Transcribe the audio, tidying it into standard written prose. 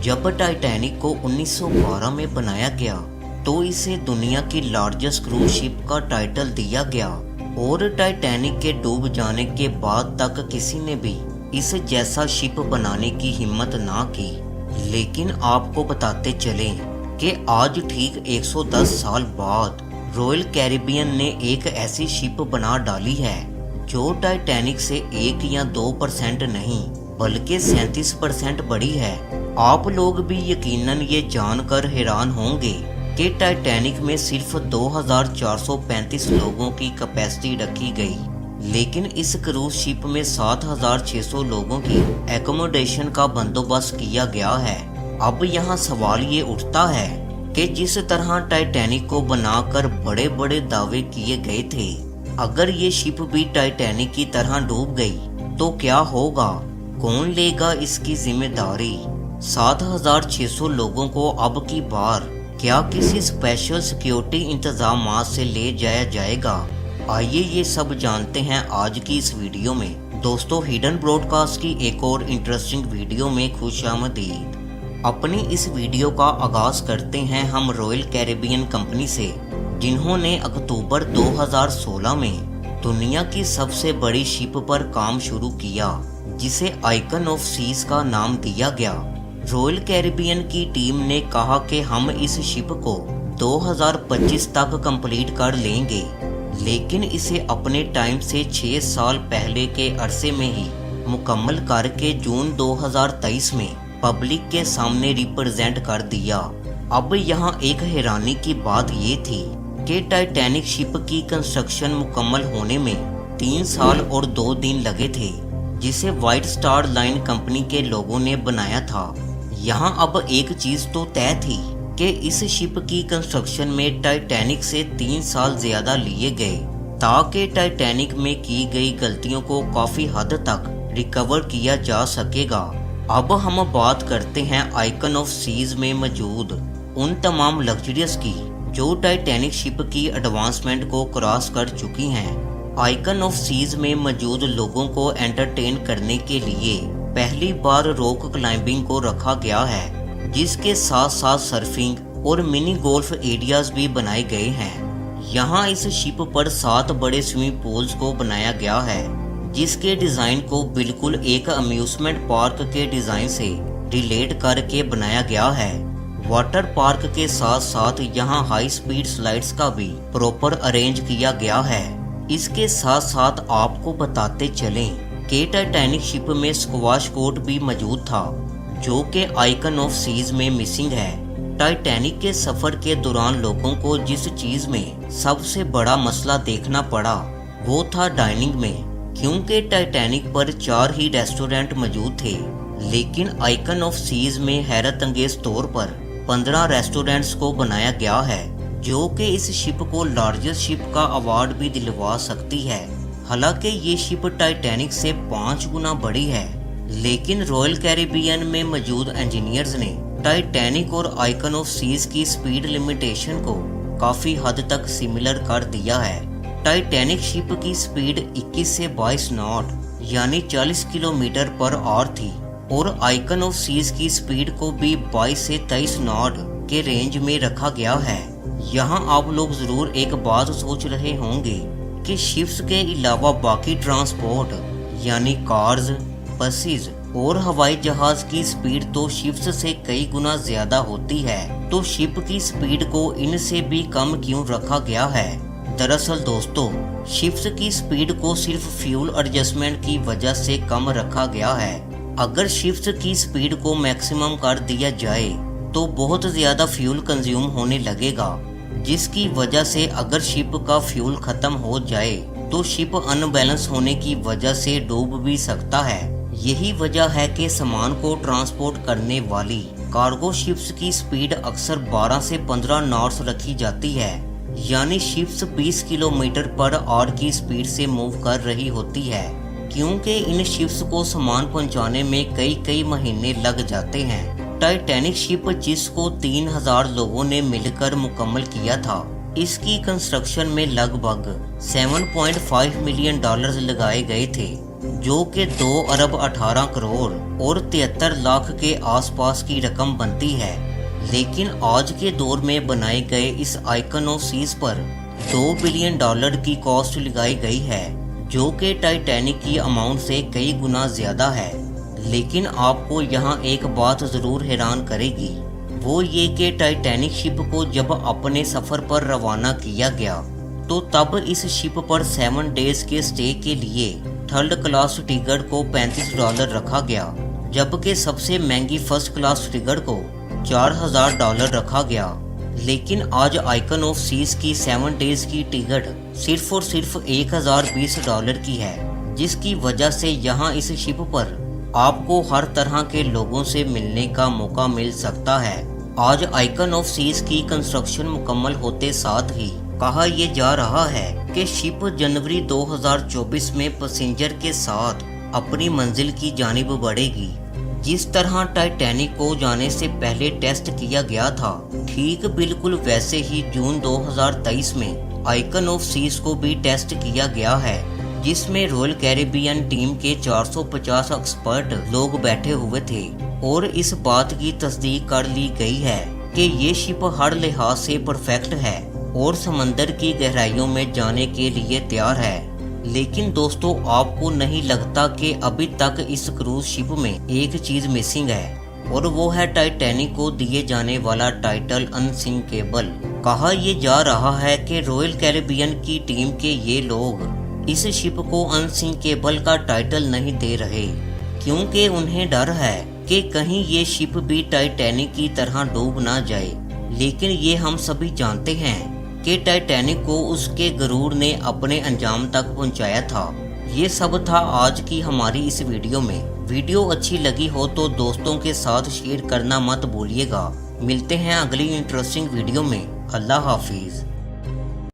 जब टाइटैनिक को 1912 में बनाया गया तो इसे दुनिया की लार्जेस्ट क्रूज शिप का टाइटल दिया गया और टाइटैनिक के डूब जाने के बाद तक किसी ने भी इस जैसा शिप बनाने की हिम्मत ना की। लेकिन आपको बताते चलें कि आज ठीक 110 साल बाद रॉयल कैरिबियन ने एक ऐसी शिप बना डाली है जो टाइटैनिक से 1 या 2% नहीं बल्कि 37% बड़ी है। आप लोग भी यकीनन ये जानकर हैरान होंगे कि टाइटैनिक में सिर्फ 2435 लोगों की कैपेसिटी रखी गई, लेकिन इस क्रूज शिप में 7600 लोगों की एकोमोडेशन का बंदोबस्त किया गया है। अब यहाँ सवाल ये उठता है कि जिस तरह टाइटैनिक को बनाकर बड़े बड़े दावे किए गए थे, अगर ये शिप भी टाइटैनिक की तरह डूब गई तो क्या होगा? कौन लेगा इसकी जिम्मेदारी? 7600 लोगों को अब की बार क्या किसी स्पेशल सिक्योरिटी इंतजाम से ले जाया जाएगा? आइए ये सब जानते हैं आज की इस वीडियो में। दोस्तों, हिडन ब्रॉडकास्ट की एक और इंटरेस्टिंग वीडियो में खुशामदीद। अपनी इस वीडियो का आगाज करते हैं हम रॉयल कैरिबियन कंपनी से, जिन्होंने अक्टूबर 2016 में दुनिया की सबसे बड़ी शिप पर काम शुरू किया, जिसे आइकन ऑफ सीज का नाम दिया गया। रॉयल कैरिबियन की टीम ने कहा कि हम इस शिप को 2025 तक कंप्लीट कर लेंगे, लेकिन इसे अपने टाइम से 6 साल पहले के अरसे में ही मुकम्मल करके जून 2023 में पब्लिक के सामने रिप्रेजेंट कर दिया। अब यहाँ एक हैरानी की बात ये थी कि टाइटैनिक शिप की कंस्ट्रक्शन मुकम्मल होने में 3 साल और 2 दिन लगे थे, जिसे व्हाइट स्टार लाइन कंपनी के लोगों ने बनाया था। यहाँ अब एक चीज तो तय थी कि इस शिप की कंस्ट्रक्शन में टाइटैनिक से 3 साल ज्यादा लिए गए, ताकि टाइटैनिक में की गई गलतियों को काफी हद तक रिकवर किया जा सकेगा। अब हम बात करते हैं आइकन ऑफ सीज में मौजूद उन तमाम लग्जरियस की जो टाइटैनिक शिप की एडवांसमेंट को क्रॉस कर चुकी हैं। आइकन ऑफ सीज में मौजूद लोगों को एंटरटेन करने के लिए पहली बार रॉक क्लाइंबिंग को रखा गया है, जिसके साथ साथ सर्फिंग और मिनी गोल्फ एरियाज भी बनाए गए हैं। यहाँ इस शिप पर 7 बड़े स्विमिंग पूल्स को बनाया गया है, जिसके डिजाइन को बिल्कुल एक अम्यूजमेंट पार्क के डिजाइन से रिलेट करके बनाया गया है। वाटर पार्क के साथ साथ यहाँ हाई स्पीड स्लाइड्स का भी प्रॉपर अरेंज किया गया है। इसके साथ साथ आपको बताते चलें कि टाइटैनिक शिप में स्क्वाश कोर्ट भी मौजूद था, जो कि आइकन ऑफ सीज में मिसिंग है। टाइटैनिक के सफर के दौरान लोगों को जिस चीज में सबसे बड़ा मसला देखना पड़ा वो था डाइनिंग में, क्योंकि टाइटैनिक पर 4 ही रेस्टोरेंट मौजूद थे, लेकिन आइकन ऑफ सीज में हैरत अंगेज तौर पर 15 रेस्टोरेंट्स को बनाया गया है, जो कि इस शिप को लार्जेस्ट शिप का अवार्ड भी दिलवा सकती है। हालांकि ये शिप टाइटैनिक से 5 गुना बड़ी है, लेकिन रॉयल कैरिबियन में मौजूद इंजीनियर्स ने टाइटैनिक और आइकन ऑफ सीज की स्पीड लिमिटेशन को काफी हद तक सिमिलर कर दिया है। टाइटैनिक शिप की स्पीड 21 से 22 नॉट यानी 40 किलोमीटर पर आवर थी, और आइकन ऑफ सीज की स्पीड को भी 22 से 23 नॉट के रेंज में रखा गया है। यहाँ आप लोग जरूर एक बात सोच रहे होंगे कि शिप्स के अलावा बाकी ट्रांसपोर्ट यानी कार्स, बसेस और हवाई जहाज की स्पीड तो शिप्स से कई गुना ज्यादा होती है, तो शिप की स्पीड को इनसे भी कम क्यों रखा गया है? दरअसल दोस्तों, शिप्स की स्पीड को सिर्फ फ्यूल एडजस्टमेंट की वजह से कम रखा गया है। अगर शिप्स की स्पीड को मैक्सिमम कर दिया जाए तो बहुत ज्यादा फ्यूल कंज्यूम होने लगेगा, जिसकी वजह से अगर शिप का फ्यूल खत्म हो जाए तो शिप अनबैलेंस होने की वजह से डूब भी सकता है। यही वजह है कि सामान को ट्रांसपोर्ट करने वाली कार्गो शिप्स की स्पीड अक्सर 12 से 15 नॉट्स रखी जाती है, यानी शिप्स 20 किलोमीटर पर आवर की स्पीड से मूव कर रही होती है, क्योंकि इन शिप्स को सामान पहुंचाने में कई महीने लग जाते हैं। टाइटैनिक शिप जिसको 3000 लोगों ने मिलकर मुकम्मल किया था, इसकी कंस्ट्रक्शन में लगभग $7.5 मिलियन लगाए गए थे। जो कि 2 अरब 18 करोड़ और 73 लाख के आसपास की रकम बनती है। लेकिन आज के दौर में बनाए गए इस आइकन ऑफ सीज पर $2 बिलियन की कॉस्ट लगाई गई है, जो कि टाइटैनिक की अमाउंट से कई गुना ज्यादा है। लेकिन आपको यहाँ एक बात जरूर हैरान करेगी, वो ये कि टाइटैनिक शिप को जब अपने सफर पर रवाना किया गया तो तब इस शिप पर 7 डेज के स्टे के लिए थर्ड क्लास टिकट को $35 रखा गया, जबकि सबसे महंगी फर्स्ट क्लास टिकट को $4000 रखा गया। लेकिन आज आइकन ऑफ सीज की 7 डेज की टिकट सिर्फ और सिर्फ $1020 की है, जिसकी वजह से यहाँ इस शिप पर आपको हर तरह के लोगों से मिलने का मौका मिल सकता है। आज आइकन ऑफ सीज की कंस्ट्रक्शन मुकम्मल होते साथ ही कहा यह जा रहा है कि शिप जनवरी 2024 में पैसेंजर के साथ अपनी मंजिल की जानिब बढ़ेगी। जिस तरह टाइटैनिक को जाने से पहले टेस्ट किया गया था, ठीक बिल्कुल वैसे ही जून 2023 में आइकन ऑफ सीज को भी टेस्ट किया गया है, जिसमें रॉयल कैरिबियन टीम के 450 एक्सपर्ट लोग बैठे हुए थे और इस बात की तस्दीक कर ली गई है कि ये शिप हर लिहाज से परफेक्ट है और समंदर की गहराइयों में जाने के लिए तैयार है। लेकिन दोस्तों, आपको नहीं लगता कि अभी तक इस क्रूज शिप में एक चीज मिसिंग है, और वो है टाइटैनिक को दिए जाने वाला टाइटल अनसिंकेबल। कहा यह जा रहा है कि रॉयल कैरिबियन की टीम के ये लोग इस शिप को अनसिंकेबल का टाइटल नहीं दे रहे, क्योंकि उन्हें डर है कि कहीं ये शिप भी टाइटैनिक की तरह डूब ना जाए। लेकिन ये हम सभी जानते हैं कि टाइटैनिक को उसके गरूर ने अपने अंजाम तक पहुंचाया था। ये सब था आज की हमारी इस वीडियो में। वीडियो अच्छी लगी हो तो दोस्तों के साथ शेयर करना मत भूलिएगा। मिलते हैं अगली इंटरेस्टिंग वीडियो में। अल्लाह हाफिज।